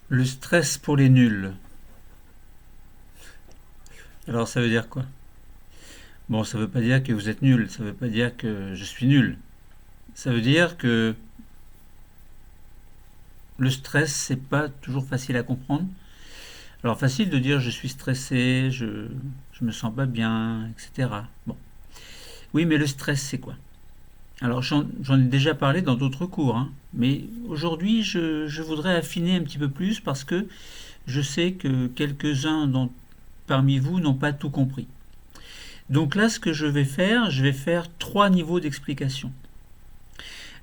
Le stress pour les nuls. Alors ça veut dire quoi? Bon, ça veut pas dire que vous êtes nul, ça veut pas dire que je suis nul. Ça veut dire que le stress, c'est pas toujours facile à comprendre. Alors facile de dire je suis stressé, je me sens pas bien, etc. Bon. Oui, mais le stress, c'est quoi? Alors j'en ai déjà parlé dans d'autres cours, hein, mais aujourd'hui je voudrais affiner un petit peu plus parce que je sais que quelques-uns parmi vous n'ont pas tout compris. Donc là, ce que je vais faire trois niveaux d'explication.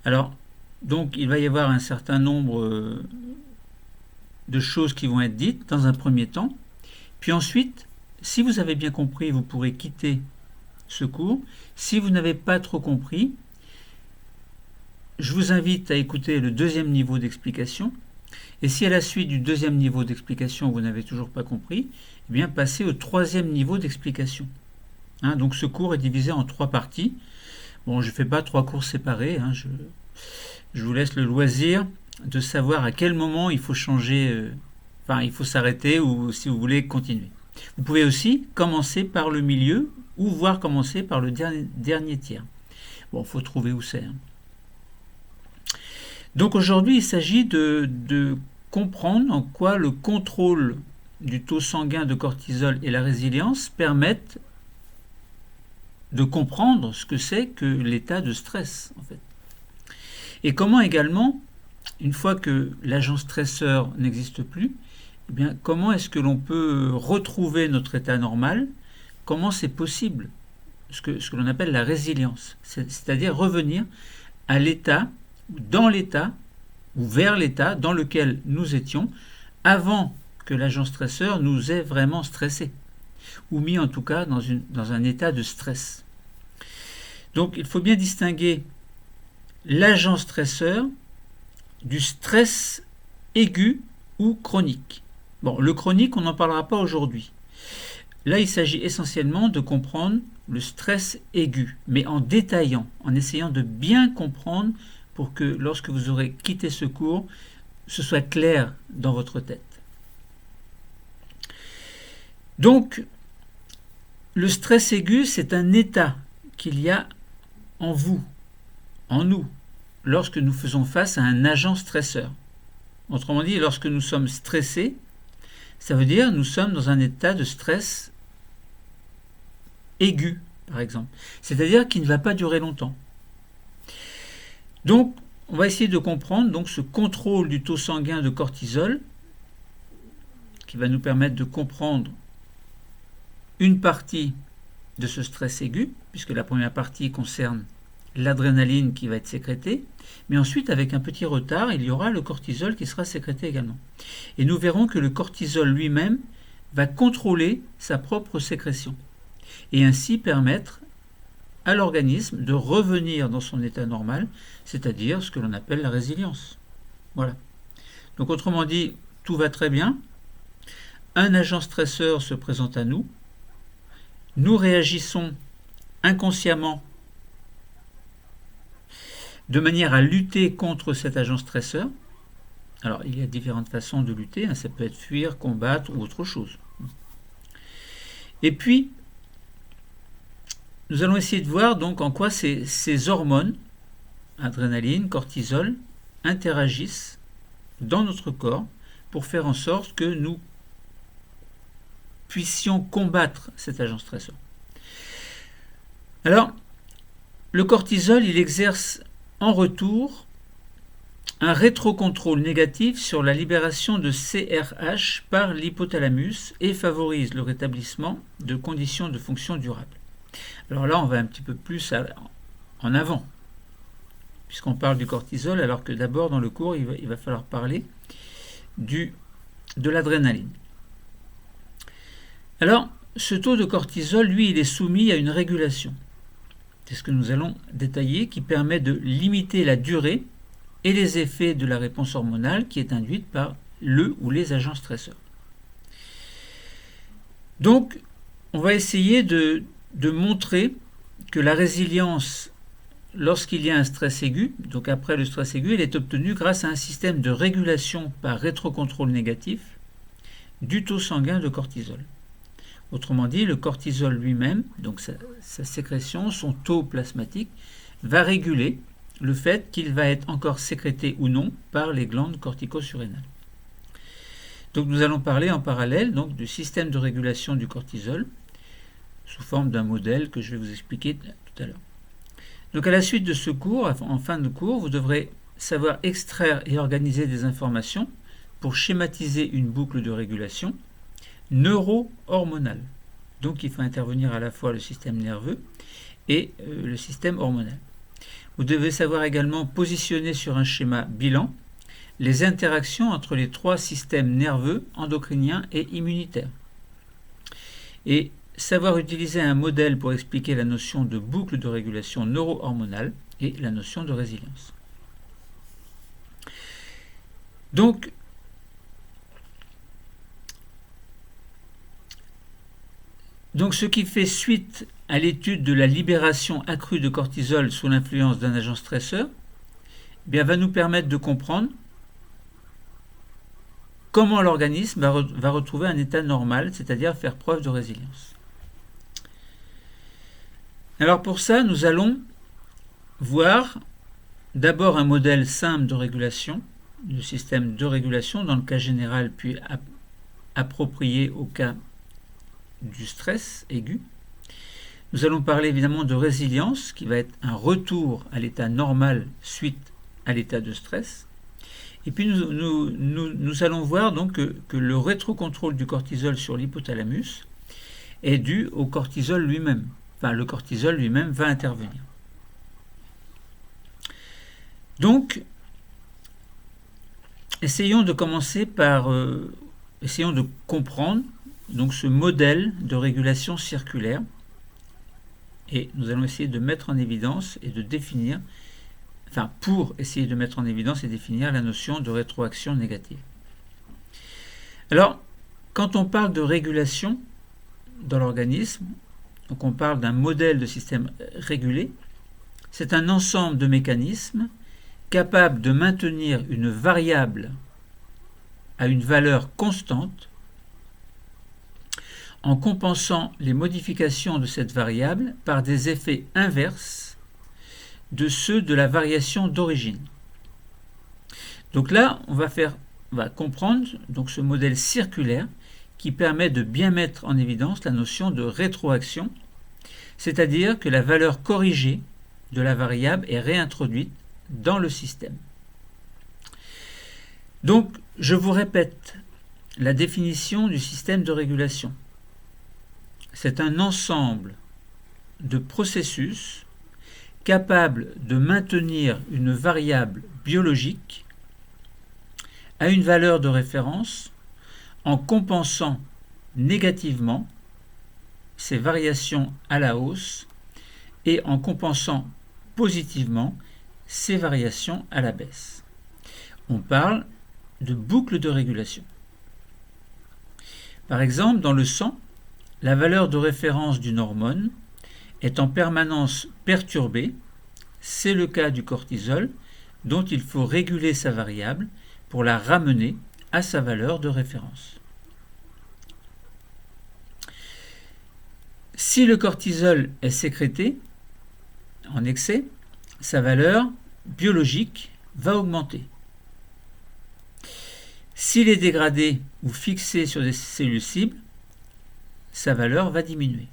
Alors, donc il va y avoir un certain nombre de choses qui vont être dites dans un premier temps, puis ensuite, si vous avez bien compris, vous pourrez quitter ce cours. Si vous n'avez pas trop compris, je vous invite à écouter le deuxième niveau d'explication. Et si à la suite du deuxième niveau d'explication, vous n'avez toujours pas compris, eh bien passez au troisième niveau d'explication. Hein, donc ce cours est divisé en trois parties. Bon, je ne fais pas trois cours séparés. Hein, je vous laisse le loisir de savoir à quel moment il faut changer, enfin il faut s'arrêter ou si vous voulez continuer. Vous pouvez aussi commencer par le milieu ou voire commencer par le dernier tiers. Bon, il faut trouver où c'est. Hein. Donc aujourd'hui, il s'agit de comprendre en quoi le contrôle du taux sanguin de cortisol et la résilience permettent de comprendre ce que c'est que l'état de stress, en fait. Et comment également, une fois que l'agent stresseur n'existe plus, eh bien, comment est-ce que l'on peut retrouver notre état normal? Comment c'est possible? Ce que l'on appelle la résilience, c'est-à-dire revenir à l'état, dans l'état, ou vers l'état dans lequel nous étions avant que l'agent stresseur nous ait vraiment stressé, ou mis en tout cas dans un état de stress. Donc il faut bien distinguer l'agent stresseur du stress aigu ou chronique. Bon, le chronique, on n'en parlera pas aujourd'hui. Là, il s'agit essentiellement de comprendre le stress aigu, mais en détaillant, en essayant de bien comprendre pour que lorsque vous aurez quitté ce cours, ce soit clair dans votre tête. Donc, le stress aigu, c'est un état qu'il y a en vous, en nous, lorsque nous faisons face à un agent stresseur. Autrement dit, lorsque nous sommes stressés, ça veut dire que nous sommes dans un état de stress aigu, par exemple. C'est-à-dire qu'il ne va pas durer longtemps. Donc, on va essayer de comprendre donc, ce contrôle du taux sanguin de cortisol qui va nous permettre de comprendre une partie de ce stress aigu, puisque la première partie concerne l'adrénaline qui va être sécrétée, mais ensuite, avec un petit retard, il y aura le cortisol qui sera sécrété également. Et nous verrons que le cortisol lui-même va contrôler sa propre sécrétion et ainsi permettre à l'organisme de revenir dans son état normal, c'est-à-dire ce que l'on appelle la résilience. Voilà. Donc autrement dit, tout va très bien. Un agent stresseur se présente à nous. Nous réagissons inconsciemment de manière à lutter contre cet agent stresseur. Alors, il y a différentes façons de lutter. Ça peut être fuir, combattre ou autre chose. Et puis, nous allons essayer de voir donc en quoi ces hormones, adrénaline, cortisol, interagissent dans notre corps pour faire en sorte que nous puissions combattre cet agent stresseur. Alors, le cortisol, il exerce en retour un rétrocontrôle négatif sur la libération de CRH par l'hypothalamus et favorise le rétablissement de conditions de fonction durables. Alors là, on va un petit peu plus en avant, puisqu'on parle du cortisol, alors que d'abord, dans le cours, il va falloir parler de l'adrénaline. Alors, ce taux de cortisol, lui, il est soumis à une régulation. C'est ce que nous allons détailler, qui permet de limiter la durée et les effets de la réponse hormonale qui est induite par le ou les agents stresseurs. Donc, on va essayer de montrer que la résilience lorsqu'il y a un stress aigu, donc après le stress aigu, il est obtenu grâce à un système de régulation par rétrocontrôle négatif du taux sanguin de cortisol. Autrement dit, le cortisol lui-même, donc sa sécrétion, son taux plasmatique, va réguler le fait qu'il va être encore sécrété ou non par les glandes cortico-surrénales. Donc nous allons parler en parallèle donc, du système de régulation du cortisol sous forme d'un modèle que je vais vous expliquer tout à l'heure. Donc à la suite de ce cours, en fin de cours, vous devrez savoir extraire et organiser des informations pour schématiser une boucle de régulation neuro-hormonale. Donc il faut intervenir à la fois le système nerveux et le système hormonal. Vous devez savoir également positionner sur un schéma bilan les interactions entre les trois systèmes nerveux, endocriniens et immunitaires. Et savoir utiliser un modèle pour expliquer la notion de boucle de régulation neuro-hormonale et la notion de résilience. Donc, ce qui fait suite à l'étude de la libération accrue de cortisol sous l'influence d'un agent stresseur, va nous permettre de comprendre comment l'organisme va retrouver un état normal, c'est-à-dire faire preuve de résilience. Alors pour ça, nous allons voir d'abord un modèle simple de régulation, du système de régulation dans le cas général, puis approprié au cas du stress aigu. Nous allons parler évidemment de résilience, qui va être un retour à l'état normal suite à l'état de stress. Et puis nous allons voir donc que le rétrocontrôle du cortisol sur l'hypothalamus est dû au cortisol lui-même. Enfin, le cortisol lui-même va intervenir. Donc, essayons de commencer par essayons de comprendre donc ce modèle de régulation circulaire. Et nous allons essayer de mettre en évidence et de définir, pour essayer de mettre en évidence et définir la notion de rétroaction négative. Alors, quand on parle de régulation dans l'organisme, donc on parle d'un modèle de système régulé, c'est un ensemble de mécanismes capables de maintenir une variable à une valeur constante en compensant les modifications de cette variable par des effets inverses de ceux de la variation d'origine. Donc là, on va comprendre donc ce modèle circulaire qui permet de bien mettre en évidence la notion de rétroaction, c'est-à-dire que la valeur corrigée de la variable est réintroduite dans le système. Donc, je vous répète la définition du système de régulation. C'est un ensemble de processus capables de maintenir une variable biologique à une valeur de référence en compensant négativement ces variations à la hausse et en compensant positivement ces variations à la baisse. On parle de boucle de régulation. Par exemple, dans le sang, la valeur de référence d'une hormone est en permanence perturbée. C'est le cas du cortisol, dont il faut réguler sa variable pour la ramener à sa valeur de référence. Si le cortisol est sécrété en excès, sa valeur biologique va augmenter. S'il est dégradé ou fixé sur des cellules cibles, sa valeur va diminuer.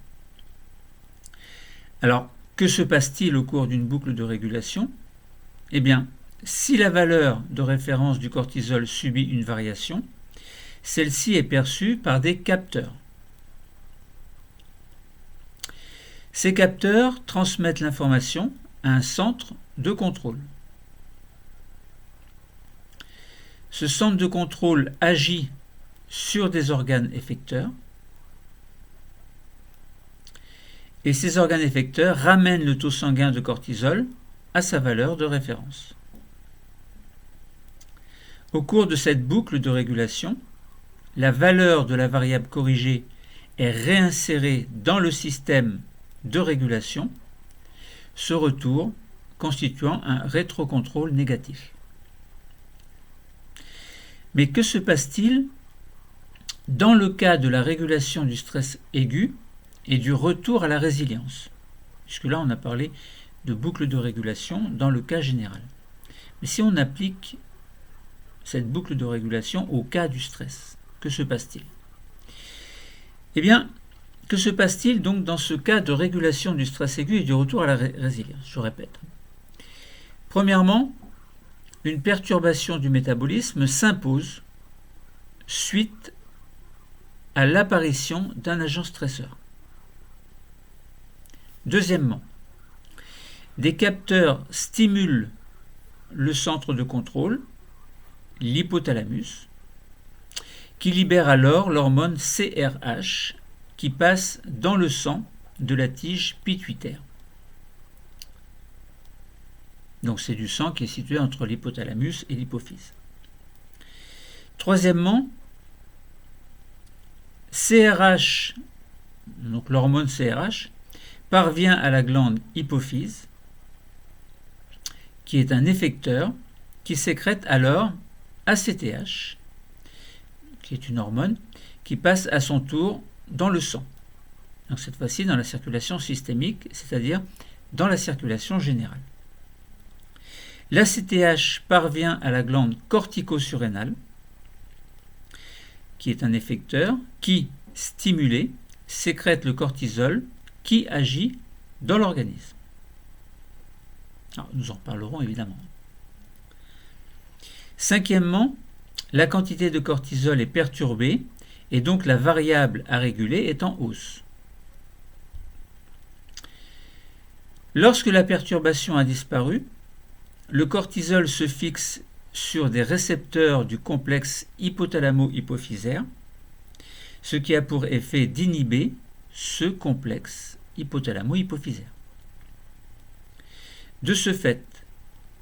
Alors, que se passe-t-il au cours d'une boucle de régulation ? Eh bien, si la valeur de référence du cortisol subit une variation, celle-ci est perçue par des capteurs. Ces capteurs transmettent l'information à un centre de contrôle. Ce centre de contrôle agit sur des organes effecteurs et ces organes effecteurs ramènent le taux sanguin de cortisol à sa valeur de référence. Au cours de cette boucle de régulation, la valeur de la variable corrigée est réinsérée dans le système de régulation. Ce retour constituant un rétrocontrôle négatif. Mais que se passe-t-il dans le cas de la régulation du stress aigu et du retour à la résilience? Puisque là, on a parlé de boucle de régulation dans le cas général. Mais si on applique cette boucle de régulation au cas du stress, que se passe-t-il? Eh bien, que se passe-t-il donc dans ce cas de régulation du stress aigu et du retour à la résilience? Je répète. Premièrement, une perturbation du métabolisme s'impose suite à l'apparition d'un agent stresseur. Deuxièmement, des capteurs stimulent le centre de contrôle, l'hypothalamus, qui libère alors l'hormone CRH qui passe dans le sang de la tige pituitaire. Donc c'est du sang qui est situé entre l'hypothalamus et l'hypophyse. Troisièmement, CRH, donc l'hormone CRH, parvient à la glande hypophyse, qui est un effecteur qui sécrète alors ACTH, qui est une hormone qui passe à son tour dans le sang. Donc cette fois-ci dans la circulation systémique, c'est-à-dire dans la circulation générale. L'ACTH parvient à la glande cortico-surrénale, qui est un effecteur qui, stimulé, sécrète le cortisol qui agit dans l'organisme. Alors, nous en reparlerons évidemment. Cinquièmement, la quantité de cortisol est perturbée et donc la variable à réguler est en hausse. Lorsque la perturbation a disparu, le cortisol se fixe sur des récepteurs du complexe hypothalamo-hypophysaire, ce qui a pour effet d'inhiber ce complexe hypothalamo-hypophysaire. De ce fait,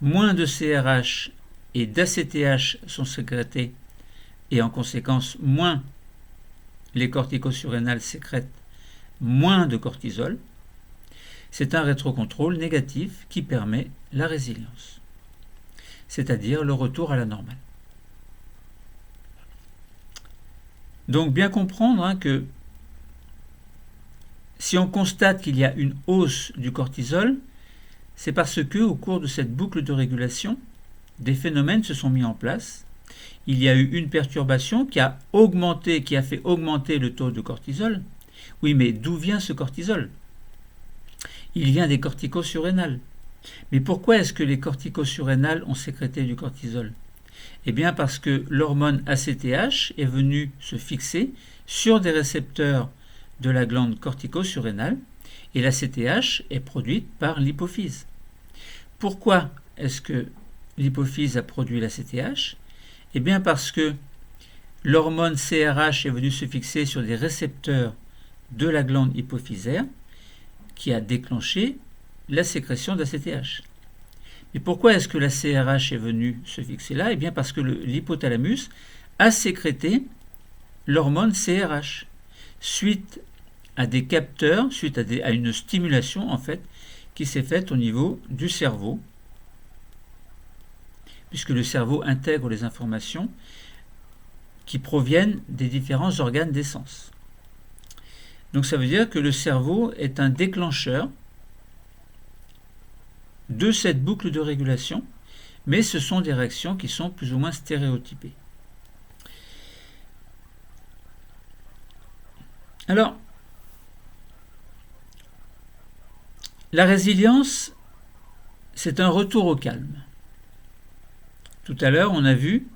moins de CRH et d'ACTH sont sécrétés et en conséquence moins les corticosurrénales sécrètent moins de cortisol. C'est un rétrocontrôle négatif qui permet la résilience, c'est-à-dire le retour à la normale. Donc bien comprendre que si on constate qu'il y a une hausse du cortisol, c'est parce que au cours de cette boucle de régulation, des phénomènes se sont mis en place. Il y a eu une perturbation qui a fait augmenter le taux de cortisol. Oui, mais d'où vient ce cortisol? Il vient des corticosurrénales. Mais pourquoi est-ce que les corticosurrénales ont sécrété du cortisol? Eh bien parce que l'hormone ACTH est venue se fixer sur des récepteurs de la glande corticosurrénale et l'ACTH est produite par l'hypophyse. Pourquoi est-ce que l'hypophyse a produit l'ACTH? Eh bien parce que l'hormone CRH est venue se fixer sur des récepteurs de la glande hypophysaire qui a déclenché la sécrétion d'ACTH. Et pourquoi est-ce que la CRH est venue se fixer là? Eh bien parce que l'hypothalamus a sécrété l'hormone CRH suite à des capteurs, suite à une stimulation en fait qui s'est faite au niveau du cerveau, puisque le cerveau intègre les informations qui proviennent des différents organes des sens. Donc ça veut dire que le cerveau est un déclencheur de cette boucle de régulation, mais ce sont des réactions qui sont plus ou moins stéréotypées. Alors, la résilience, c'est un retour au calme. Tout à l'heure, on a vu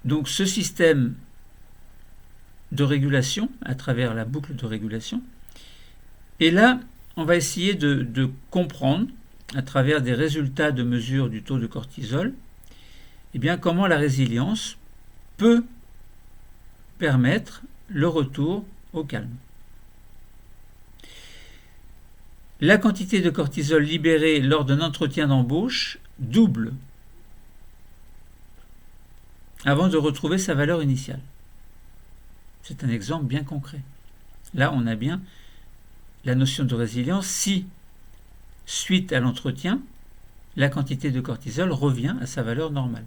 donc ce système de régulation à travers la boucle de régulation. Et là, on va essayer de comprendre, à travers des résultats de mesure du taux de cortisol, eh bien, comment la résilience peut permettre le retour au calme. La quantité de cortisol libérée lors d'un entretien d'embauche double avant de retrouver sa valeur initiale. C'est un exemple bien concret. Là, on a bien la notion de résilience. Si suite à l'entretien, la quantité de cortisol revient à sa valeur normale.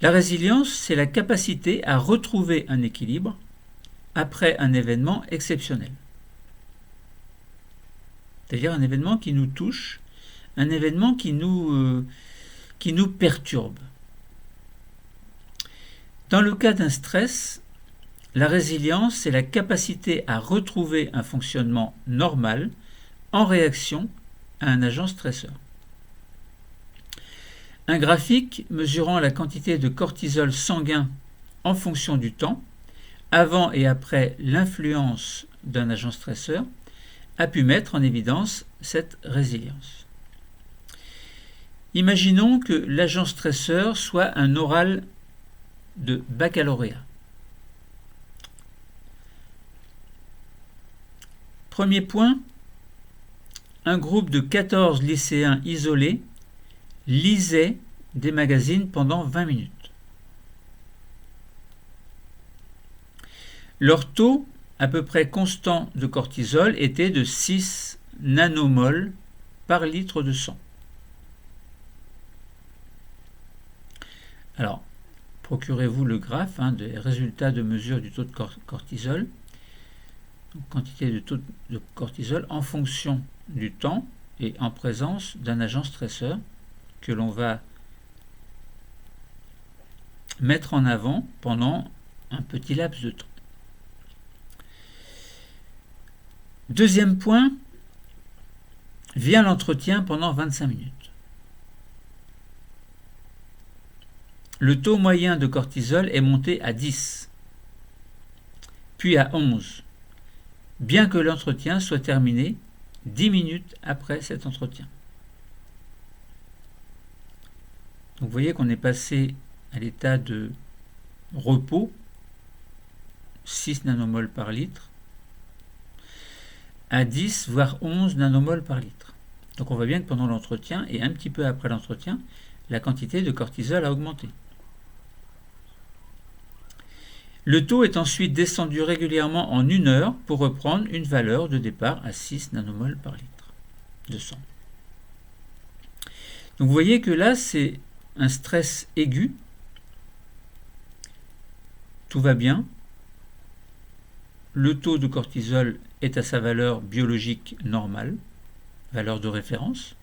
La résilience, c'est la capacité à retrouver un équilibre après un événement exceptionnel. C'est-à-dire un événement qui nous touche, un événement qui nous perturbe. Dans le cas d'un stress, la résilience, c'est la capacité à retrouver un fonctionnement normal en réaction à un agent stresseur. Un graphique mesurant la quantité de cortisol sanguin en fonction du temps, avant et après l'influence d'un agent stresseur, a pu mettre en évidence cette résilience. Imaginons que l'agent stresseur soit un oral de baccalauréat. Premier point, un groupe de 14 lycéens isolés lisait des magazines pendant 20 minutes. Leur taux à peu près constant de cortisol était de 6 nanomoles par litre de sang. Alors, procurez-vous le graphe des résultats de mesure du taux de cortisol, donc quantité de taux de cortisol en fonction du temps et en présence d'un agent stresseur que l'on va mettre en avant pendant un petit laps de temps. Deuxième point, vient l'entretien pendant 25 minutes. Le taux moyen de cortisol est monté à 10, puis à 11, bien que l'entretien soit terminé 10 minutes après cet entretien. Donc vous voyez qu'on est passé à l'état de repos, 6 nanomoles par litre, à 10 voire 11 nanomoles par litre. Donc on voit bien que pendant l'entretien et un petit peu après l'entretien, la quantité de cortisol a augmenté. Le taux est ensuite descendu régulièrement en 1 heure pour reprendre une valeur de départ à 6 nanomoles par litre de sang. Donc vous voyez que là c'est un stress aigu, tout va bien, le taux de cortisol est à sa valeur biologique normale, valeur de référence.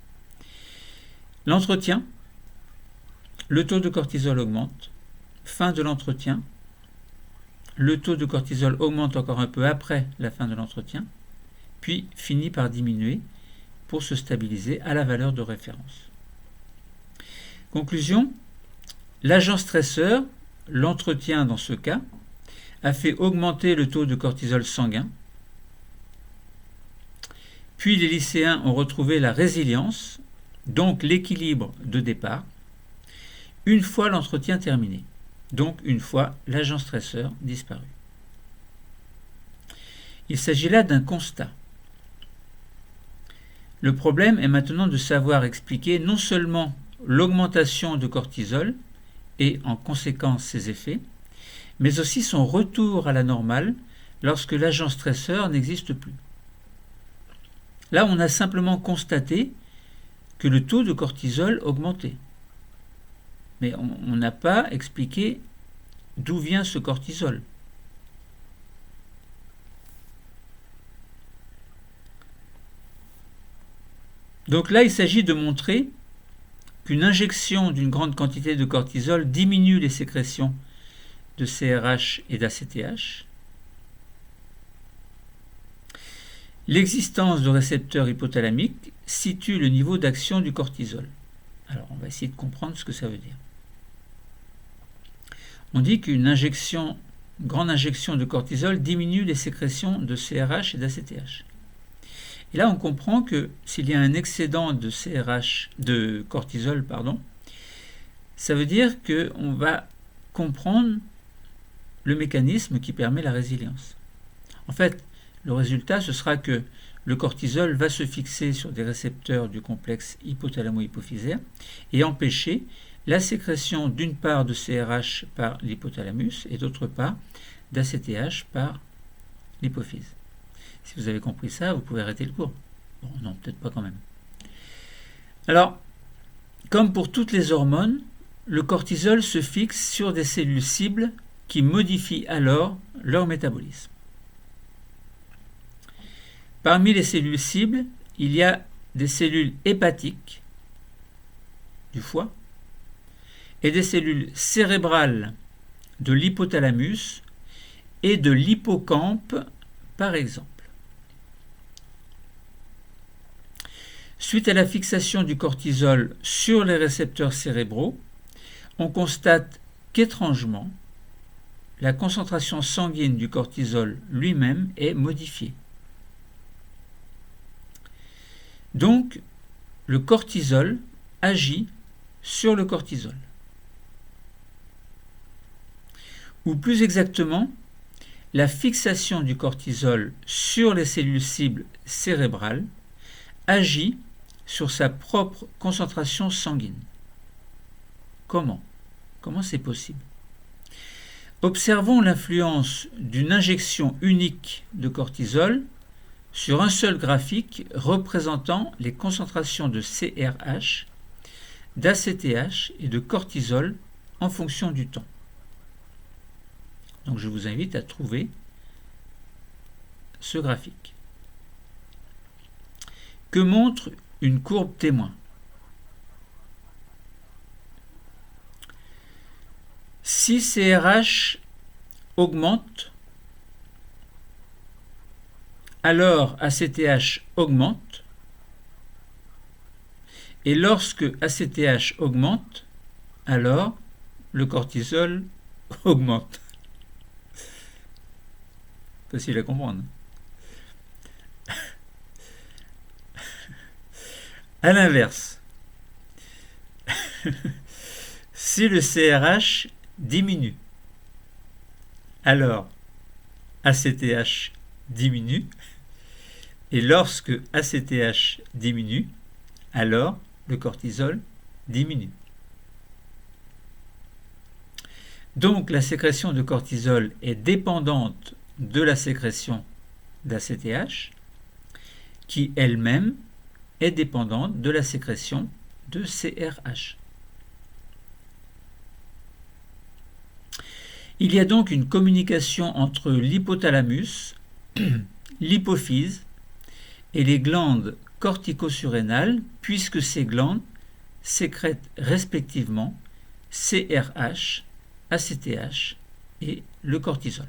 L'entretien, le taux de cortisol augmente, fin de l'entretien, le taux de cortisol augmente encore un peu après la fin de l'entretien, puis finit par diminuer pour se stabiliser à la valeur de référence. Conclusion, l'agent stresseur, l'entretien dans ce cas, a fait augmenter le taux de cortisol sanguin, puis les lycéens ont retrouvé la résilience, donc l'équilibre de départ, une fois l'entretien terminé, donc une fois l'agent stresseur disparu. Il s'agit là d'un constat. Le problème est maintenant de savoir expliquer non seulement l'augmentation de cortisol et en conséquence ses effets, mais aussi son retour à la normale lorsque l'agent stresseur n'existe plus. Là, on a simplement constaté que le taux de cortisol augmentait. Mais on n'a pas expliqué d'où vient ce cortisol. Donc là, il s'agit de montrer qu'une injection d'une grande quantité de cortisol diminue les sécrétions de CRH et d'ACTH. L'existence de récepteurs hypothalamiques situe le niveau d'action du cortisol. Alors, on va essayer de comprendre ce que ça veut dire. On dit qu'une grande injection de cortisol diminue les sécrétions de CRH et d'ACTH. Et là, on comprend que s'il y a un excédent de cortisol, ça veut dire qu'on va comprendre le mécanisme qui permet la résilience. En fait, le résultat, ce sera que le cortisol va se fixer sur des récepteurs du complexe hypothalamo-hypophysaire et empêcher la sécrétion d'une part de CRH par l'hypothalamus et d'autre part d'ACTH par l'hypophyse. Si vous avez compris ça, vous pouvez arrêter le cours. Bon, non, peut-être pas quand même. Alors, comme pour toutes les hormones, le cortisol se fixe sur des cellules cibles qui modifient alors leur métabolisme. Parmi les cellules cibles, il y a des cellules hépatiques du foie et des cellules cérébrales de l'hypothalamus et de l'hippocampe, par exemple. Suite à la fixation du cortisol sur les récepteurs cérébraux, on constate qu'étrangement, la concentration sanguine du cortisol lui-même est modifiée. Donc, le cortisol agit sur le cortisol. Ou plus exactement, la fixation du cortisol sur les cellules cibles cérébrales agit sur sa propre concentration sanguine. Comment c'est possible? Observons l'influence d'une injection unique de cortisol sur un seul graphique représentant les concentrations de CRH, d'ACTH et de cortisol en fonction du temps. Donc je vous invite à trouver ce graphique. Que montre une courbe témoin? Si CRH augmente, alors ACTH augmente, et lorsque ACTH augmente, alors le cortisol augmente. Facile à comprendre. À l'inverse, si le CRH diminue, alors ACTH diminue, et lorsque ACTH diminue, alors le cortisol diminue. Donc la sécrétion de cortisol est dépendante de la sécrétion d'ACTH, qui elle-même est dépendante de la sécrétion de CRH. Il y a donc une communication entre l'hypothalamus, l'hypophyse et les glandes corticosurrénales, puisque ces glandes sécrètent respectivement CRH, ACTH et le cortisol.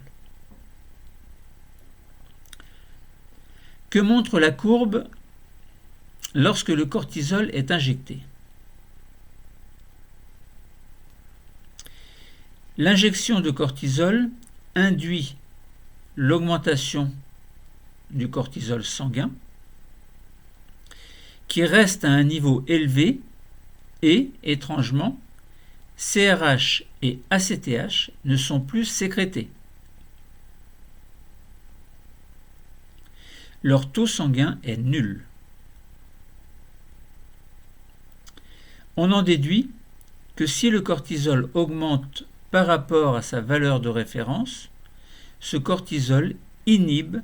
Que montre la courbe lorsque le cortisol est injecté? L'injection de cortisol induit l'augmentation du cortisol sanguin, qui reste à un niveau élevé et, étrangement, CRH et ACTH ne sont plus sécrétés. Leur taux sanguin est nul. On en déduit que si le cortisol augmente par rapport à sa valeur de référence, ce cortisol inhibe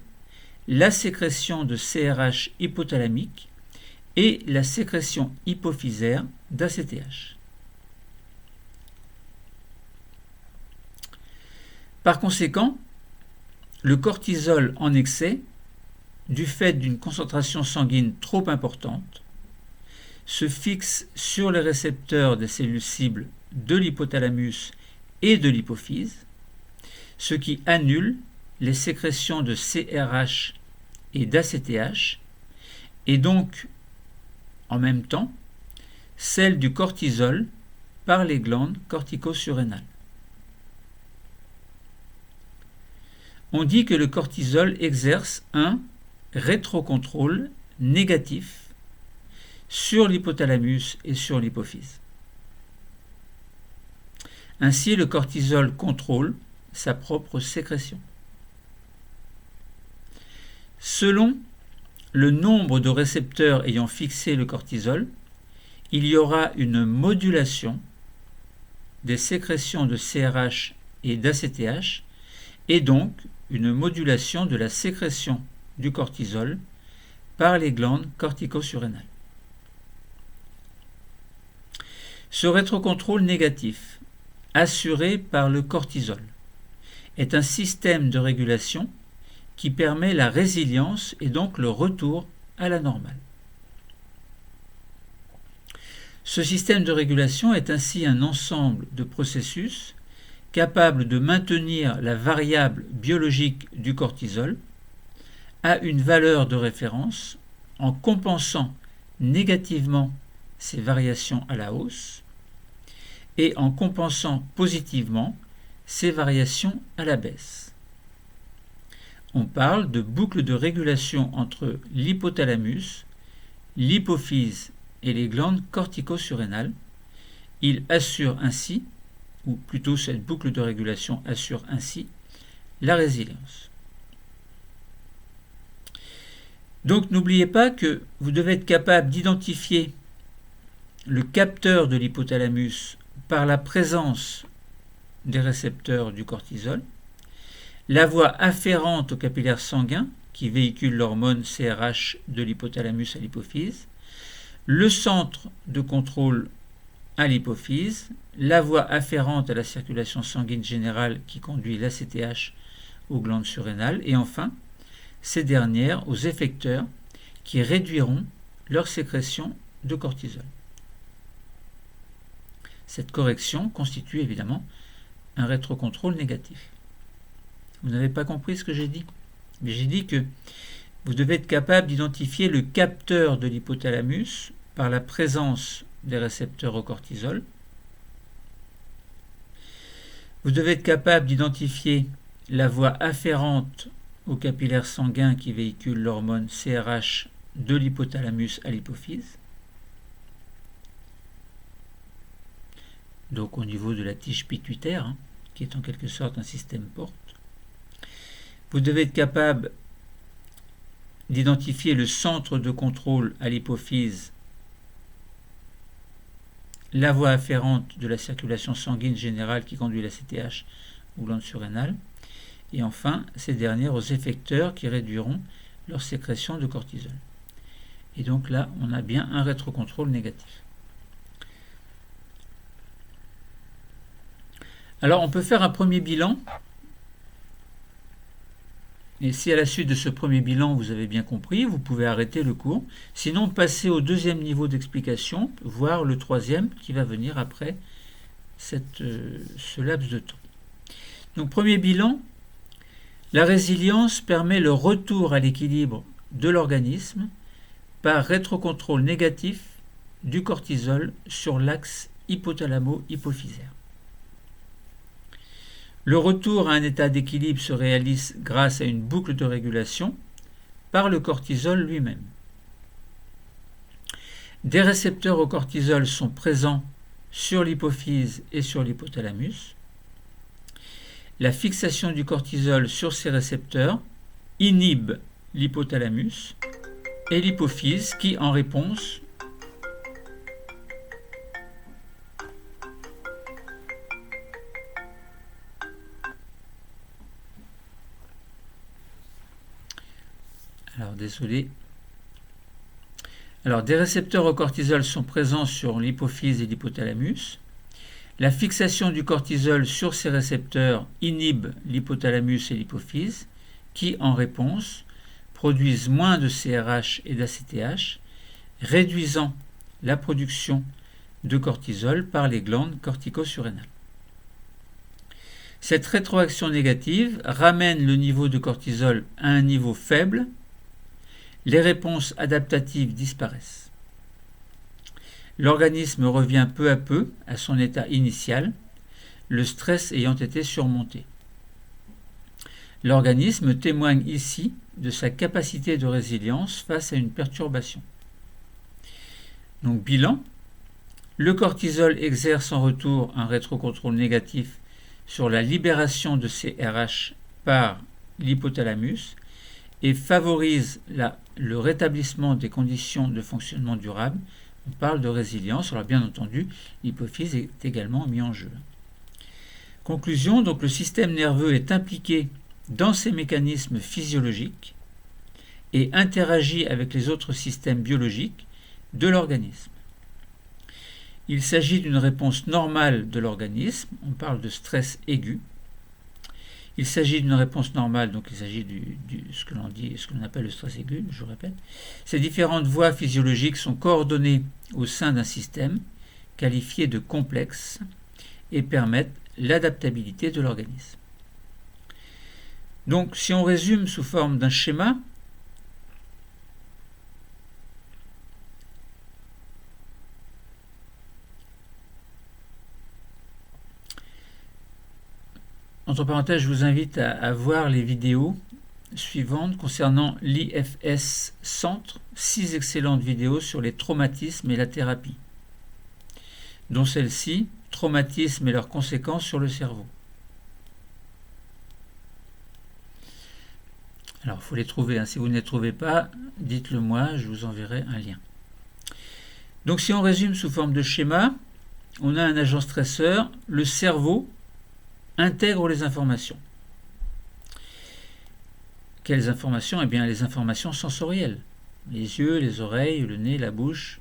la sécrétion de CRH hypothalamique et la sécrétion hypophysaire d'ACTH. Par conséquent, le cortisol en excès, du fait d'une concentration sanguine trop importante, se fixe sur les récepteurs des cellules cibles de l'hypothalamus et de l'hypophyse, ce qui annule les sécrétions de CRH et d'ACTH, et donc, en même temps, celles du cortisol par les glandes corticosurrénales. On dit que le cortisol exerce un rétrocontrôle négatif sur l'hypothalamus et sur l'hypophyse. Ainsi, le cortisol contrôle sa propre sécrétion. Selon le nombre de récepteurs ayant fixé le cortisol, il y aura une modulation des sécrétions de CRH et d'ACTH et donc une modulation de la sécrétion du cortisol par les glandes cortico-surrénales. Ce rétrocontrôle négatif, assuré par le cortisol, est un système de régulation qui permet la résilience et donc le retour à la normale. Ce système de régulation est ainsi un ensemble de processus capables de maintenir la variable biologique du cortisol à une valeur de référence en compensant négativement ces variations à la hausse et en compensant positivement ces variations à la baisse. On parle de boucle de régulation entre l'hypothalamus, l'hypophyse et les glandes cortico-surrénales. Il assure ainsi, ou plutôt cette boucle de régulation assure ainsi, la résilience. Donc n'oubliez pas que vous devez être capable d'identifier le capteur de l'hypothalamus par la présence des récepteurs du cortisol, la voie afférente au capillaire sanguin qui véhicule l'hormone CRH de l'hypothalamus à l'hypophyse, le centre de contrôle à l'hypophyse, la voie afférente à la circulation sanguine générale qui conduit l'ACTH aux glandes surrénales, et enfin, ces dernières aux effecteurs qui réduiront leur sécrétion de cortisol. Cette correction constitue évidemment un rétrocontrôle négatif. Vous n'avez pas compris ce que j'ai dit? Mais j'ai dit que vous devez être capable d'identifier le capteur de l'hypothalamus par la présence des récepteurs au cortisol. Vous devez être capable d'identifier la voie afférente au capillaire sanguin qui véhicule l'hormone CRH de l'hypothalamus à l'hypophyse. Donc au niveau de la tige pituitaire, qui est en quelque sorte un système porte. Vous devez être capable d'identifier le centre de contrôle à l'hypophyse, la voie afférente de la circulation sanguine générale qui conduit la CTH ou glande surrénale, et enfin ces dernières aux effecteurs qui réduiront leur sécrétion de cortisol. Et donc là, on a bien un rétrocontrôle négatif. Alors on peut faire un premier bilan, et si à la suite de ce premier bilan vous avez bien compris, vous pouvez arrêter le cours, sinon passer au deuxième niveau d'explication, voire le troisième qui va venir après ce laps de temps. Donc premier bilan, la résilience permet le retour à l'équilibre de l'organisme par rétrocontrôle négatif du cortisol sur l'axe hypothalamo-hypophysaire. Le retour à un état d'équilibre se réalise grâce à une boucle de régulation par le cortisol lui-même. Des récepteurs au cortisol sont présents sur l'hypophyse et sur l'hypothalamus. La fixation du cortisol sur ces récepteurs inhibe l'hypothalamus et l'hypophyse qui, en réponse, des récepteurs au cortisol sont présents sur l'hypophyse et l'hypothalamus. La fixation du cortisol sur ces récepteurs inhibe l'hypothalamus et l'hypophyse, qui, en réponse, produisent moins de CRH et d'ACTH, réduisant la production de cortisol par les glandes cortico-surrénales. Cette rétroaction négative ramène le niveau de cortisol à un niveau faible. Les réponses adaptatives disparaissent. L'organisme revient peu à peu à son état initial, le stress ayant été surmonté. L'organisme témoigne ici de sa capacité de résilience face à une perturbation. Donc bilan, le cortisol exerce en retour un rétrocontrôle négatif sur la libération de CRH par l'hypothalamus et favorise le rétablissement des conditions de fonctionnement durable. On parle de résilience, alors bien entendu, l'hypophyse est également mis en jeu. Conclusion, donc le système nerveux est impliqué dans ces mécanismes physiologiques et interagit avec les autres systèmes biologiques de l'organisme. Il s'agit d'une réponse normale de l'organisme, on parle de stress aigu. Il s'agit d'une réponse normale, donc il s'agit ce que l'on appelle le stress aigu, je répète. Ces différentes voies physiologiques sont coordonnées au sein d'un système qualifié de complexe et permettent l'adaptabilité de l'organisme. Donc, si on résume sous forme d'un schéma, entre parenthèses, je vous invite à voir les vidéos suivantes concernant l'IFS Centre, 6 excellentes vidéos sur les traumatismes et la thérapie, dont celle-ci, traumatismes et leurs conséquences sur le cerveau. Alors, il faut les trouver, hein. Si vous ne les trouvez pas, dites-le moi, je vous enverrai un lien. Donc, si on résume sous forme de schéma, on a un agent stresseur, le cerveau intègre les informations. Quelles informations? Eh bien, les informations sensorielles. Les yeux, les oreilles, le nez, la bouche,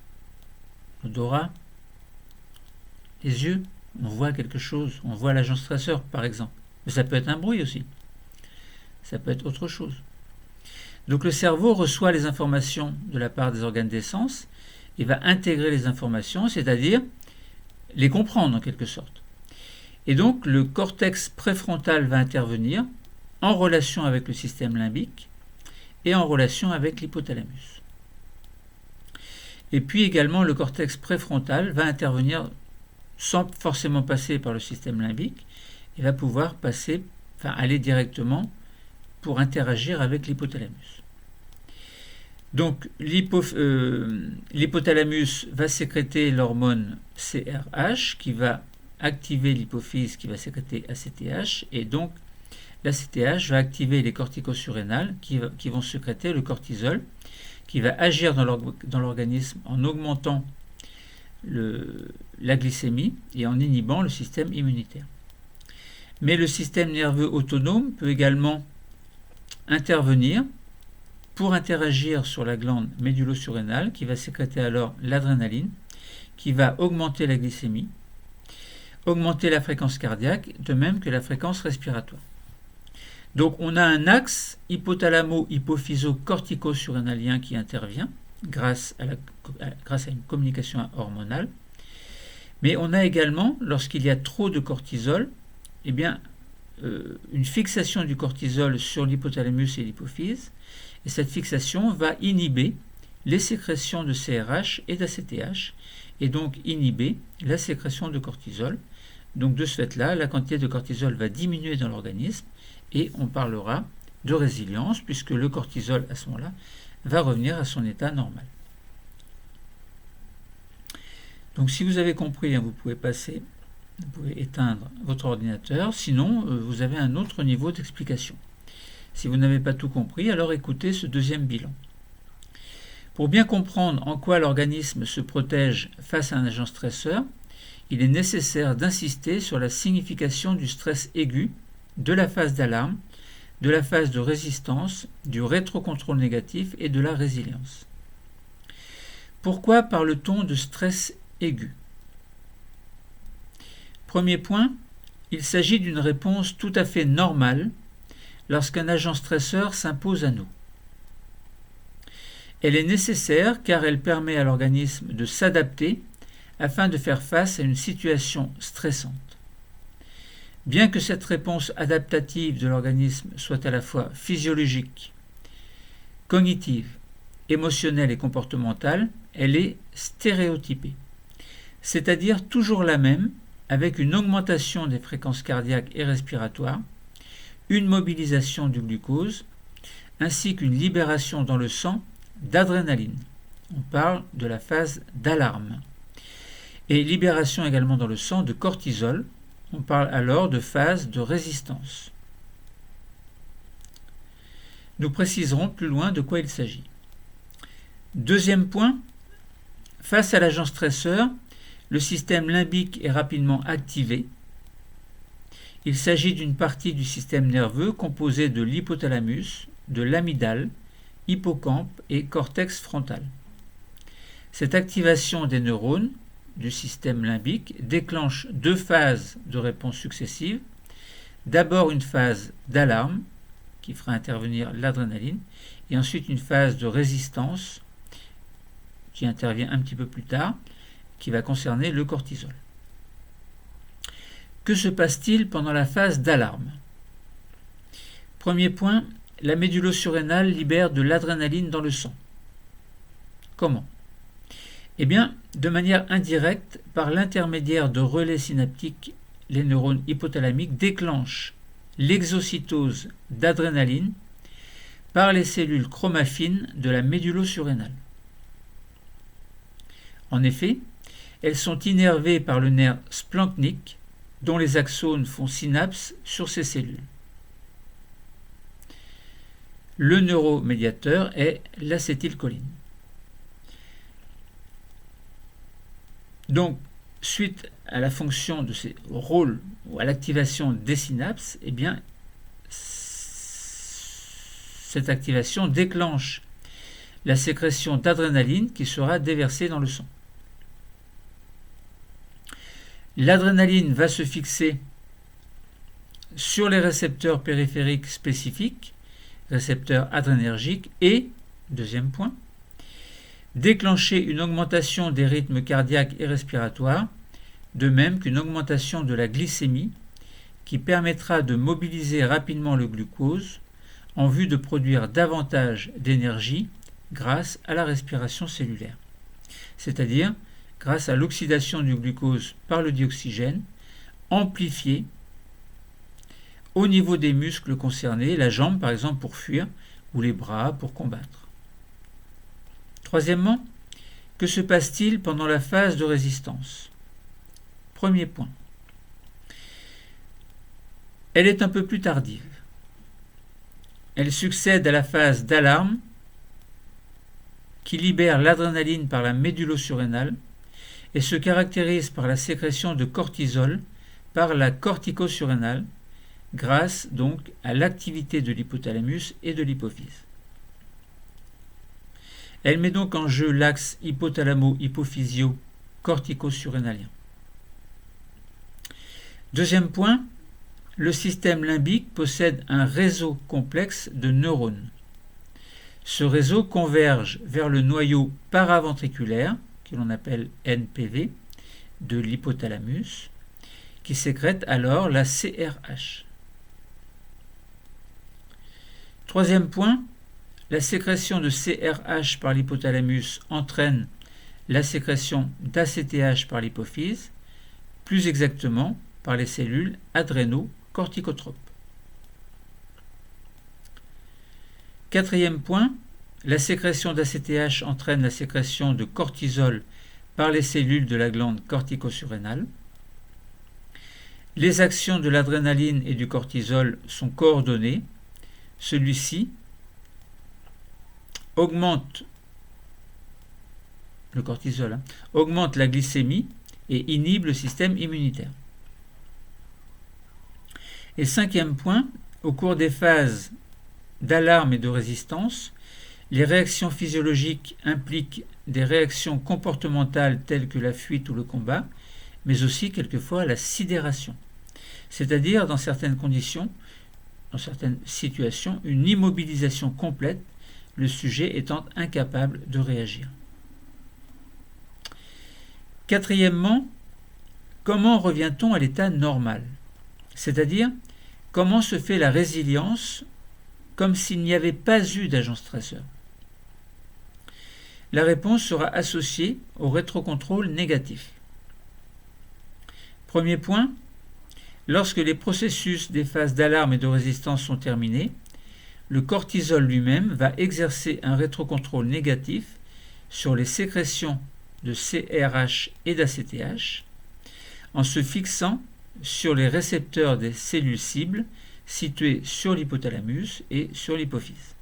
l'odorat. Les yeux, on voit quelque chose, on voit l'agent stresseur, par exemple. Mais ça peut être un bruit aussi. Ça peut être autre chose. Donc le cerveau reçoit les informations de la part des organes des sens et va intégrer les informations, c'est-à-dire les comprendre en quelque sorte. Et donc le cortex préfrontal va intervenir en relation avec le système limbique et en relation avec l'hypothalamus. Et puis également le cortex préfrontal va intervenir sans forcément passer par le système limbique et va pouvoir aller directement pour interagir avec l'hypothalamus. Donc l'hypothalamus va sécréter l'hormone CRH qui va activer l'hypophyse qui va sécréter ACTH et donc l'ACTH va activer les corticosurrénales qui vont sécréter le cortisol qui va agir dans l'organisme en augmentant la glycémie et en inhibant le système immunitaire. Mais le système nerveux autonome peut également intervenir pour interagir sur la glande médulo-surrénale qui va sécréter alors l'adrénaline, qui va augmenter la glycémie, augmenter la fréquence cardiaque, de même que la fréquence respiratoire. Donc on a un axe hypothalamo-hypophyso-cortico-surrénalien qui intervient grâce à une communication hormonale, mais on a également, lorsqu'il y a trop de cortisol, une fixation du cortisol sur l'hypothalamus et l'hypophyse, et cette fixation va inhiber les sécrétions de CRH et d'ACTH, et donc inhiber la sécrétion de cortisol. Donc de ce fait-là, la quantité de cortisol va diminuer dans l'organisme, et on parlera de résilience, puisque le cortisol, à ce moment-là, va revenir à son état normal. Donc si vous avez compris, vous pouvez éteindre votre ordinateur, sinon vous avez un autre niveau d'explication. Si vous n'avez pas tout compris, alors écoutez ce deuxième bilan. Pour bien comprendre en quoi l'organisme se protège face à un agent stresseur, il est nécessaire d'insister sur la signification du stress aigu, de la phase d'alarme, de la phase de résistance, du rétrocontrôle négatif et de la résilience. Pourquoi parle-t-on de stress aigu? Premier point, il s'agit d'une réponse tout à fait normale lorsqu'un agent stresseur s'impose à nous. Elle est nécessaire car elle permet à l'organisme de s'adapter afin de faire face à une situation stressante. Bien que cette réponse adaptative de l'organisme soit à la fois physiologique, cognitive, émotionnelle et comportementale, elle est stéréotypée, c'est-à-dire toujours la même, avec une augmentation des fréquences cardiaques et respiratoires, une mobilisation du glucose, ainsi qu'une libération dans le sang d'adrénaline. On parle de la phase d'alarme. Et libération également dans le sang de cortisol. On parle alors de phase de résistance. Nous préciserons plus loin de quoi il s'agit. Deuxième point, face à l'agent stresseur, le système limbique est rapidement activé. Il s'agit d'une partie du système nerveux composée de l'hypothalamus, de l'amygdale hippocampe et cortex frontal. Cette activation des neurones du système limbique déclenche 2 phases de réponse successives. D'abord une phase d'alarme qui fera intervenir l'adrénaline et ensuite une phase de résistance qui intervient un petit peu plus tard, qui va concerner le cortisol. Que se passe-t-il pendant la phase d'alarme? Premier point, la médulo-surrénale libère de l'adrénaline dans le sang. Comment? Eh bien, de manière indirecte, par l'intermédiaire de relais synaptiques, les neurones hypothalamiques déclenchent l'exocytose d'adrénaline par les cellules chromaffines de la médulo-surrénale. En effet, elles sont innervées par le nerf splanchnique, dont les axones font synapse sur ces cellules. Le neuromédiateur est l'acétylcholine. Donc, suite à la fonction de ces rôles ou à l'activation des synapses, eh bien, cette activation déclenche la sécrétion d'adrénaline qui sera déversée dans le sang. L'adrénaline va se fixer sur les récepteurs périphériques spécifiques, récepteurs adrénergiques, et, deuxième point, déclencher une augmentation des rythmes cardiaques et respiratoires, de même qu'une augmentation de la glycémie qui permettra de mobiliser rapidement le glucose en vue de produire davantage d'énergie grâce à la respiration cellulaire, c'est-à-dire grâce à l'oxydation du glucose par le dioxygène, amplifiée au niveau des muscles concernés, la jambe par exemple pour fuir ou les bras pour combattre. Troisièmement, que se passe-t-il pendant la phase de résistance? Premier point. Elle est un peu plus tardive. Elle succède à la phase d'alarme qui libère l'adrénaline par la médulo-surrénale et se caractérise par la sécrétion de cortisol par la cortico-surrénale grâce donc à l'activité de l'hypothalamus et de l'hypophyse. Elle met donc en jeu l'axe hypothalamo-hypophysio-cortico-surrénalien. Deuxième point, le système limbique possède un réseau complexe de neurones. Ce réseau converge vers le noyau paraventriculaire, que l'on appelle NPV, de l'hypothalamus, qui sécrète alors la CRH. Troisième point, la sécrétion de CRH par l'hypothalamus entraîne la sécrétion d'ACTH par l'hypophyse, plus exactement par les cellules adréno-corticotropes. Quatrième point, la sécrétion d'ACTH entraîne la sécrétion de cortisol par les cellules de la glande cortico-surrénale. Les actions de l'adrénaline et du cortisol sont coordonnées. Celui-ci augmente le cortisol, augmente la glycémie et inhibe le système immunitaire. Et cinquième point, au cours des phases d'alarme et de résistance, les réactions physiologiques impliquent des réactions comportementales telles que la fuite ou le combat, mais aussi quelquefois la sidération, c'est-à-dire dans certaines conditions, dans certaines situations, une immobilisation complète, le sujet étant incapable de réagir. Quatrièmement, comment revient-on à l'état normal? C'est-à-dire, comment se fait la résilience comme s'il n'y avait pas eu d'agent stresseur? La réponse sera associée au rétrocontrôle négatif. Premier point, lorsque les processus des phases d'alarme et de résistance sont terminés, le cortisol lui-même va exercer un rétrocontrôle négatif sur les sécrétions de CRH et d'ACTH en se fixant sur les récepteurs des cellules cibles situées sur l'hypothalamus et sur l'hypophyse.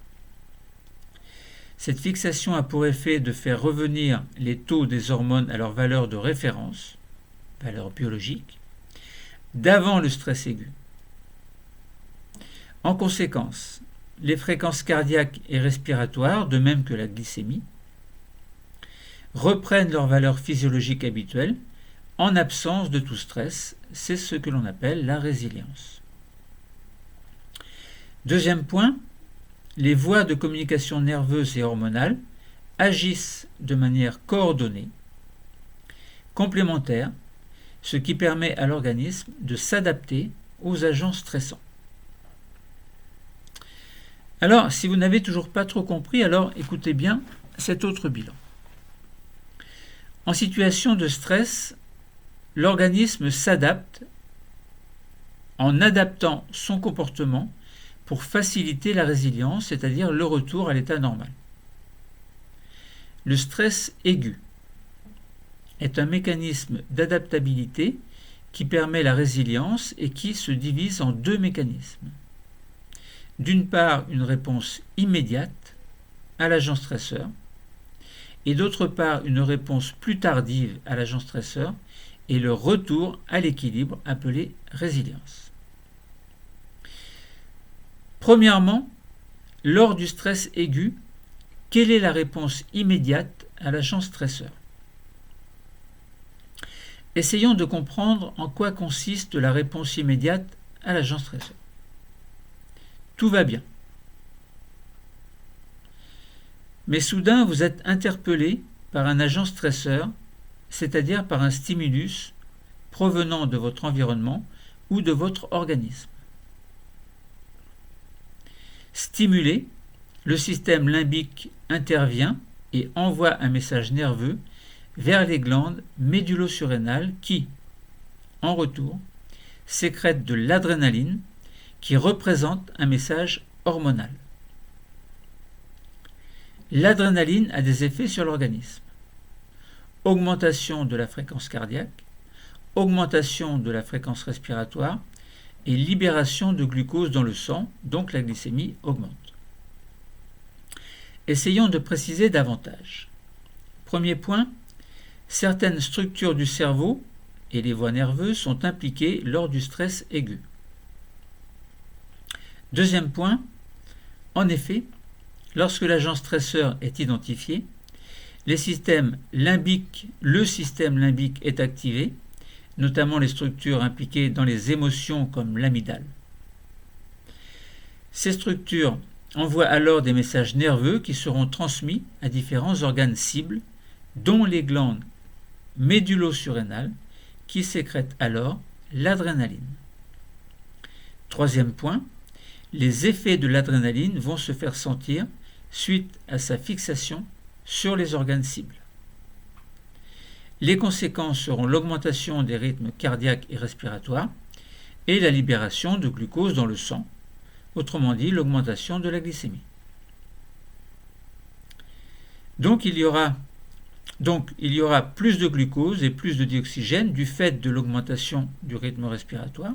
Cette fixation a pour effet de faire revenir les taux des hormones à leur valeur de référence, valeur biologique, d'avant le stress aigu. En conséquence, les fréquences cardiaques et respiratoires, de même que la glycémie, reprennent leur valeur physiologique habituelle en absence de tout stress. C'est ce que l'on appelle la résilience. Deuxième point, les voies de communication nerveuse et hormonale agissent de manière coordonnée, complémentaire, ce qui permet à l'organisme de s'adapter aux agents stressants. Alors, si vous n'avez toujours pas trop compris, alors écoutez bien cet autre bilan. En situation de stress, l'organisme s'adapte en adaptant son comportement pour faciliter la résilience, c'est-à-dire le retour à l'état normal. Le stress aigu est un mécanisme d'adaptabilité qui permet la résilience et qui se divise en deux mécanismes. D'une part, une réponse immédiate à l'agent stresseur, et d'autre part, une réponse plus tardive à l'agent stresseur et le retour à l'équilibre appelé résilience. Premièrement, lors du stress aigu, quelle est la réponse immédiate à l'agent stresseur ? Essayons de comprendre en quoi consiste la réponse immédiate à l'agent stresseur. Tout va bien. Mais soudain, vous êtes interpellé par un agent stresseur, c'est-à-dire par un stimulus provenant de votre environnement ou de votre organisme. Stimulé, le système limbique intervient et envoie un message nerveux vers les glandes médulo-surrénales qui, en retour, sécrètent de l'adrénaline qui représente un message hormonal. L'adrénaline a des effets sur l'organisme. Augmentation de la fréquence cardiaque, augmentation de la fréquence respiratoire et libération de glucose dans le sang, donc la glycémie augmente. Essayons de préciser davantage. Premier point, certaines structures du cerveau et les voies nerveuses sont impliquées lors du stress aigu. Deuxième point, en effet, lorsque l'agent stresseur est identifié, le système limbique est activé, notamment les structures impliquées dans les émotions comme l'amygdale. Ces structures envoient alors des messages nerveux qui seront transmis à différents organes cibles, dont les glandes médulo-surrénales, qui sécrètent alors l'adrénaline. Troisième point, les effets de l'adrénaline vont se faire sentir suite à sa fixation sur les organes cibles. Les conséquences seront l'augmentation des rythmes cardiaques et respiratoires et la libération de glucose dans le sang, autrement dit l'augmentation de la glycémie. Donc il y aura plus de glucose et plus de dioxygène du fait de l'augmentation du rythme respiratoire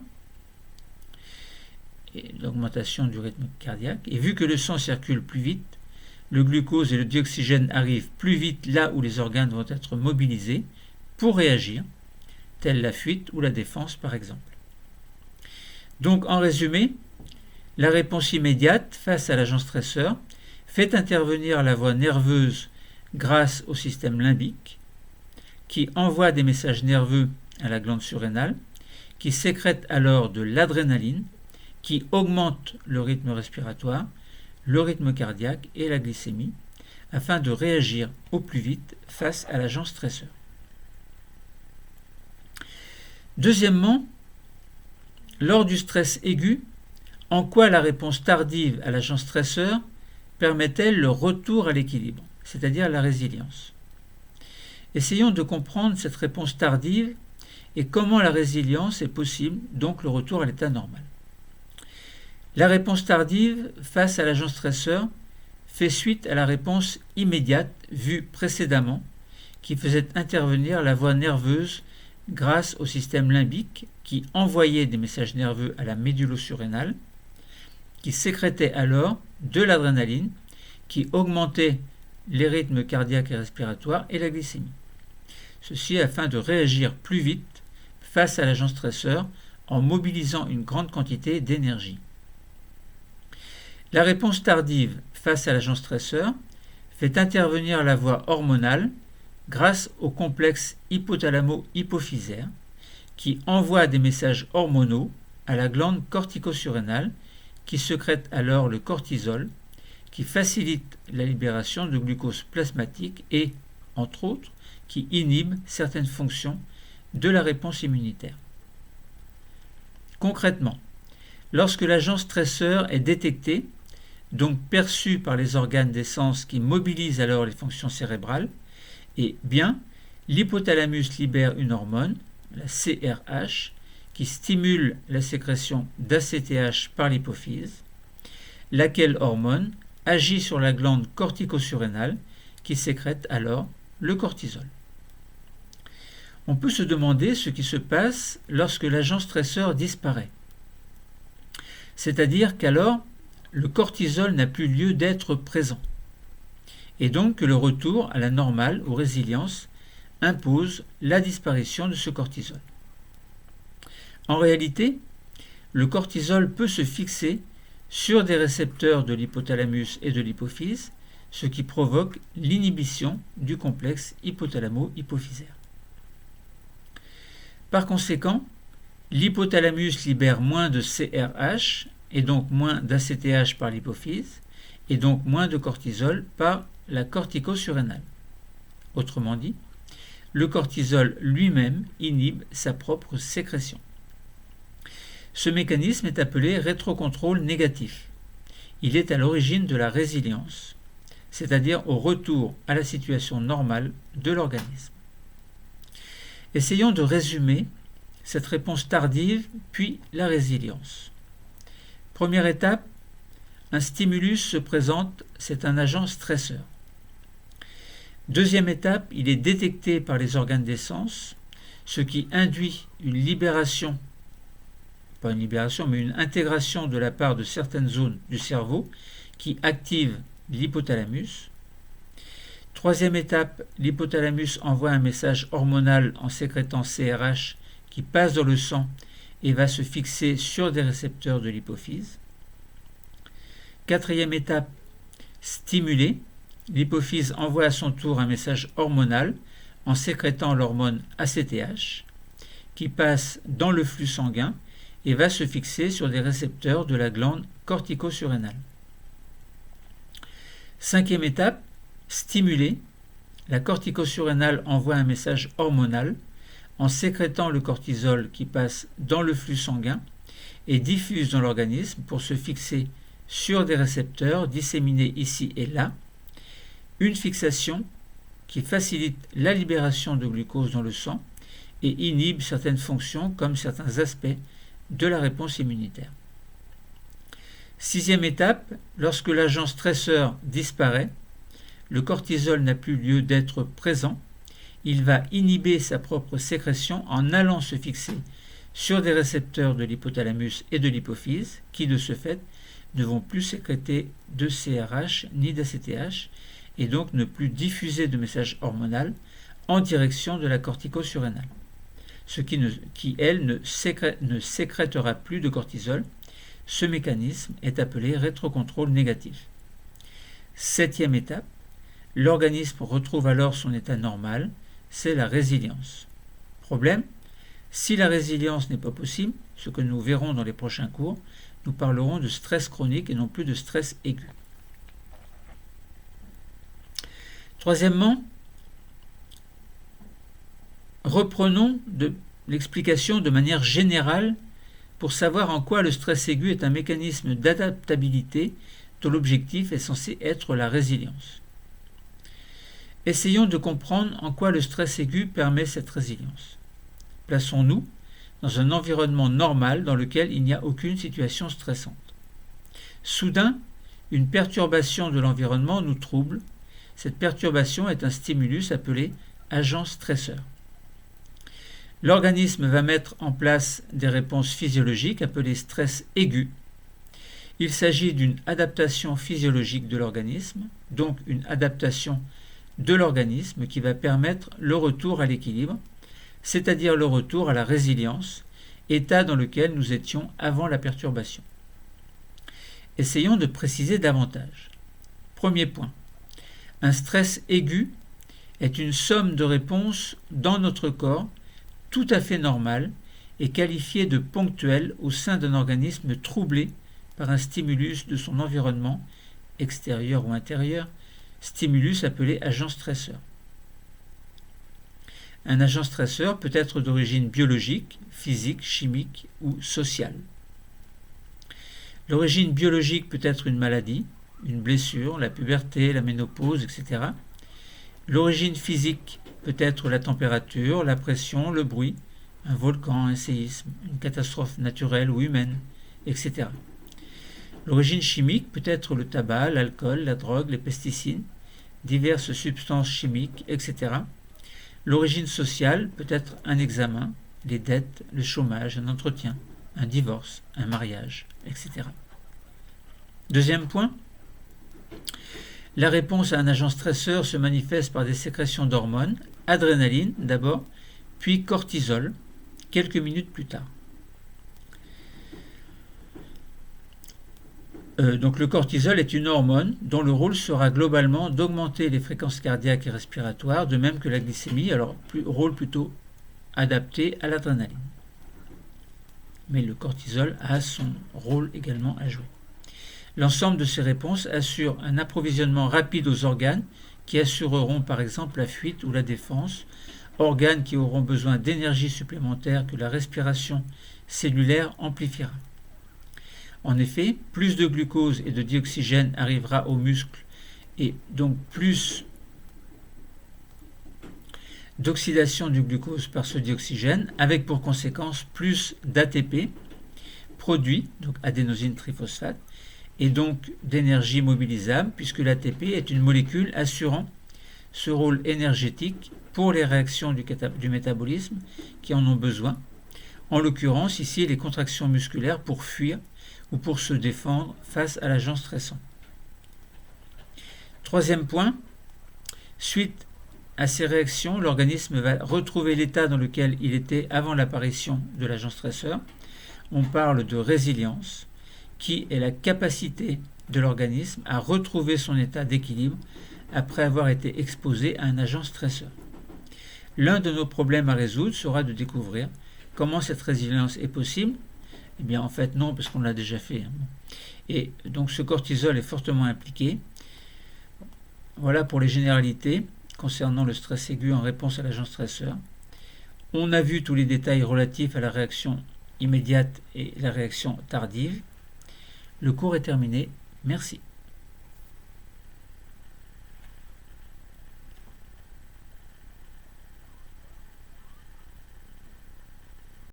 et l'augmentation du rythme cardiaque. Et vu que le sang circule plus vite, le glucose et le dioxygène arrivent plus vite là où les organes vont être mobilisés pour réagir, telle la fuite ou la défense par exemple. Donc en résumé, la réponse immédiate face à l'agent stresseur fait intervenir la voie nerveuse grâce au système limbique, qui envoie des messages nerveux à la glande surrénale, qui sécrète alors de l'adrénaline, qui augmente le rythme respiratoire, le rythme cardiaque et la glycémie, afin de réagir au plus vite face à l'agent stresseur. Deuxièmement, lors du stress aigu, en quoi la réponse tardive à l'agent stresseur permet-elle le retour à l'équilibre, c'est-à-dire la résilience? Essayons de comprendre cette réponse tardive et comment la résilience est possible, donc le retour à l'état normal. La réponse tardive face à l'agent stresseur fait suite à la réponse immédiate vue précédemment qui faisait intervenir la voie nerveuse grâce au système limbique qui envoyait des messages nerveux à la médulo-surrénale, qui sécrétait alors de l'adrénaline, qui augmentait les rythmes cardiaques et respiratoires et la glycémie. Ceci afin de réagir plus vite face à l'agent stresseur en mobilisant une grande quantité d'énergie. La réponse tardive face à l'agent stresseur fait intervenir la voie hormonale grâce au complexe hypothalamo-hypophysaire qui envoie des messages hormonaux à la glande cortico-surrénale qui sécrète alors le cortisol qui facilite la libération de glucose plasmatique et, entre autres, qui inhibe certaines fonctions de la réponse immunitaire. Concrètement, lorsque l'agent stresseur est détecté, donc perçu par les organes des sens qui mobilisent alors les fonctions cérébrales, et bien, l'hypothalamus libère une hormone, la CRH, qui stimule la sécrétion d'ACTH par l'hypophyse, laquelle hormone agit sur la glande cortico-surrénale qui sécrète alors le cortisol. On peut se demander ce qui se passe lorsque l'agent stresseur disparaît. C'est-à-dire qu'alors, le cortisol n'a plus lieu d'être présent. Et donc que le retour à la normale ou résilience impose la disparition de ce cortisol. En réalité, le cortisol peut se fixer sur des récepteurs de l'hypothalamus et de l'hypophyse, ce qui provoque l'inhibition du complexe hypothalamo-hypophysaire. Par conséquent, l'hypothalamus libère moins de CRH et donc moins d'ACTH par l'hypophyse et donc moins de cortisol par la cortico-surrénale. Autrement dit, le cortisol lui-même inhibe sa propre sécrétion. Ce mécanisme est appelé rétrocontrôle négatif. Il est à l'origine de la résilience, c'est-à-dire au retour à la situation normale de l'organisme. Essayons de résumer cette réponse tardive puis la résilience. Première étape, un stimulus se présente, c'est un agent stresseur. Deuxième étape, il est détecté par les organes des sens, ce qui induit une libération, pas une libération, mais une intégration de la part de certaines zones du cerveau qui activent l'hypothalamus. Troisième étape, l'hypothalamus envoie un message hormonal en sécrétant CRH qui passe dans le sang et va se fixer sur des récepteurs de l'hypophyse. Quatrième étape, stimulée, l'hypophyse envoie à son tour un message hormonal en sécrétant l'hormone ACTH qui passe dans le flux sanguin et va se fixer sur des récepteurs de la glande cortico-surrénale. Cinquième étape, stimulée, la cortico-surrénale envoie un message hormonal en sécrétant le cortisol qui passe dans le flux sanguin et diffuse dans l'organisme pour se fixer sur des récepteurs disséminés ici et là, une fixation qui facilite la libération de glucose dans le sang et inhibe certaines fonctions comme certains aspects de la réponse immunitaire. Sixième étape, lorsque l'agent stresseur disparaît, le cortisol n'a plus lieu d'être présent, il va inhiber sa propre sécrétion en allant se fixer sur des récepteurs de l'hypothalamus et de l'hypophyse qui, de ce fait, ne vont plus sécréter de CRH ni d'ACTH et donc ne plus diffuser de message hormonal en direction de la cortico-surrénale, ce qui elle, ne sécrétera plus de cortisol. Ce mécanisme est appelé rétrocontrôle négatif. Septième étape, l'organisme retrouve alors son état normal, c'est la résilience. Problème, si la résilience n'est pas possible, ce que nous verrons dans les prochains cours, nous parlerons de stress chronique et non plus de stress aigu. Troisièmement, reprenons l'explication de manière générale pour savoir en quoi le stress aigu est un mécanisme d'adaptabilité dont l'objectif est censé être la résilience. Essayons de comprendre en quoi le stress aigu permet cette résilience. Plaçons-nous dans un environnement normal dans lequel il n'y a aucune situation stressante. Soudain, une perturbation de l'environnement nous trouble. Cette perturbation est un stimulus appelé agent stresseur. L'organisme va mettre en place des réponses physiologiques appelées stress aigu. Il s'agit d'une adaptation physiologique de l'organisme, donc une adaptation de l'organisme qui va permettre le retour à l'équilibre, c'est-à-dire le retour à la résilience, état dans lequel nous étions avant la perturbation. Essayons de préciser davantage. Premier point. Un stress aigu est une somme de réponses dans notre corps tout à fait normale et qualifiée de ponctuelle au sein d'un organisme troublé par un stimulus de son environnement, extérieur ou intérieur, stimulus appelé agent stresseur. Un agent stresseur peut être d'origine biologique, physique, chimique ou sociale. L'origine biologique peut être une maladie, une blessure, la puberté, la ménopause, etc. L'origine physique peut être la température, la pression, le bruit, un volcan, un séisme, une catastrophe naturelle ou humaine, etc. L'origine chimique peut être le tabac, l'alcool, la drogue, les pesticides, diverses substances chimiques, etc. L'origine sociale peut être un examen, les dettes, le chômage, un entretien, un divorce, un mariage, etc. Deuxième point, la réponse à un agent stresseur se manifeste par des sécrétions d'hormones, adrénaline d'abord, puis cortisol, quelques minutes plus tard. Donc le cortisol est une hormone dont le rôle sera globalement d'augmenter les fréquences cardiaques et respiratoires, de même que la glycémie, alors rôle plutôt adapté à l'adrénaline. Mais le cortisol a son rôle également à jouer. L'ensemble de ces réponses assure un approvisionnement rapide aux organes qui assureront par exemple la fuite ou la défense, organes qui auront besoin d'énergie supplémentaire que la respiration cellulaire amplifiera. En effet, plus de glucose et de dioxygène arrivera aux muscles et donc plus d'oxydation du glucose par ce dioxygène, avec pour conséquence plus d'ATP produit, donc adénosine triphosphate, et donc d'énergie mobilisable, puisque l'ATP est une molécule assurant ce rôle énergétique pour les réactions du métabolisme qui en ont besoin, en l'occurrence ici les contractions musculaires pour fuir ou pour se défendre face à l'agent stressant. Troisième point, suite à ces réactions, l'organisme va retrouver l'état dans lequel il était avant l'apparition de l'agent stresseur. On parle de résilience, qui est la capacité de l'organisme à retrouver son état d'équilibre après avoir été exposé à un agent stresseur. L'un de nos problèmes à résoudre sera de découvrir comment cette résilience est possible. Eh bien, en fait, non, parce qu'on l'a déjà fait. Et donc, ce cortisol est fortement impliqué. Voilà pour les généralités concernant le stress aigu en réponse à l'agent stresseur. On a vu tous les détails relatifs à la réaction immédiate et la réaction tardive. Le cours est terminé. Merci.